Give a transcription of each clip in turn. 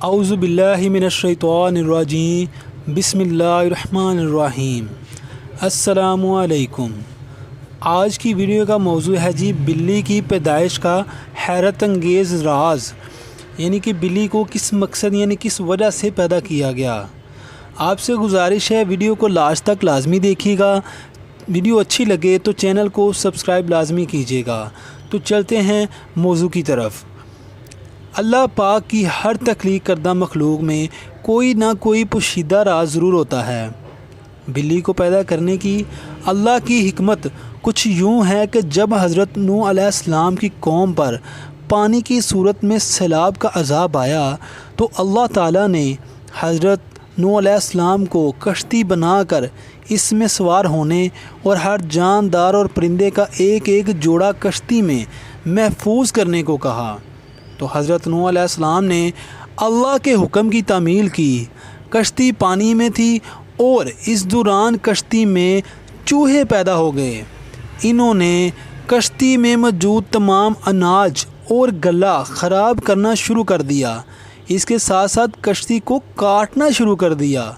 اعوذ باللہ من الشیطان الرجیم بسم اللہ الرحمن الرحیم۔ السلام علیکم۔ آج کی ویڈیو کا موضوع ہے بلی کی پیدائش کا حیرت انگیز راز، یعنی کہ بلی کو کس مقصد کس وجہ سے پیدا کیا گیا۔ آپ سے گزارش ہے ویڈیو کو لاسٹ تک لازمی دیکھیے گا۔ ویڈیو اچھی لگے تو چینل کو سبسکرائب لازمی کیجیے گا۔ تو چلتے ہیں موضوع کی طرف۔ اللہ پاک کی ہر تخلیق کردہ مخلوق میں کوئی نہ کوئی پوشیدہ راز ضرور ہوتا ہے۔ بلی کو پیدا کرنے کی اللہ کی حکمت کچھ یوں ہے کہ جب حضرت نوح علیہ السلام کی قوم پر پانی کی صورت میں سیلاب کا عذاب آیا تو اللہ تعالیٰ نے حضرت نوح علیہ السلام کو کشتی بنا کر اس میں سوار ہونے اور ہر جاندار اور پرندے کا ایک ایک جوڑا کشتی میں محفوظ کرنے کو کہا۔ تو حضرت نوح علیہ السلام نے اللہ کے حکم کی تعمیل کی۔ کشتی پانی میں تھی اور اس دوران کشتی میں چوہے پیدا ہو گئے۔ انہوں نے کشتی میں موجود تمام اناج اور غلہ خراب کرنا شروع کر دیا۔ اس کے ساتھ ساتھ کشتی کو کاٹنا شروع کر دیا،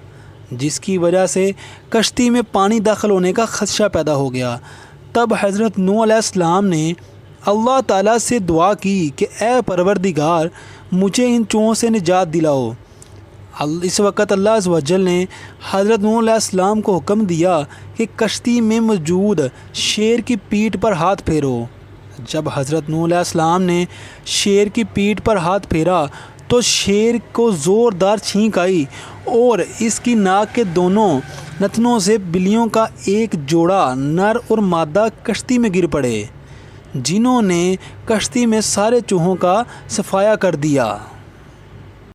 جس کی وجہ سے کشتی میں پانی داخل ہونے کا خدشہ پیدا ہو گیا۔ تب حضرت نوح علیہ السلام نے اللہ تعالیٰ سے دعا کی کہ اے پروردگار، مجھے ان چوہوں سے نجات دلاؤ۔ اس وقت اللہ عز و جل نے حضرت نوح علیہ السلام کو حکم دیا کہ کشتی میں موجود شیر کی پیٹھ پر ہاتھ پھیرو۔ جب حضرت نوح علیہ السلام نے شیر کی پیٹھ پر ہاتھ پھیرا تو شیر کو زوردار چھینک آئی اور اس کی ناک کے دونوں نتنوں سے بلیوں کا ایک جوڑا نر اور مادہ کشتی میں گر پڑے، جنہوں نے کشتی میں سارے چوہوں کا صفایا کر دیا۔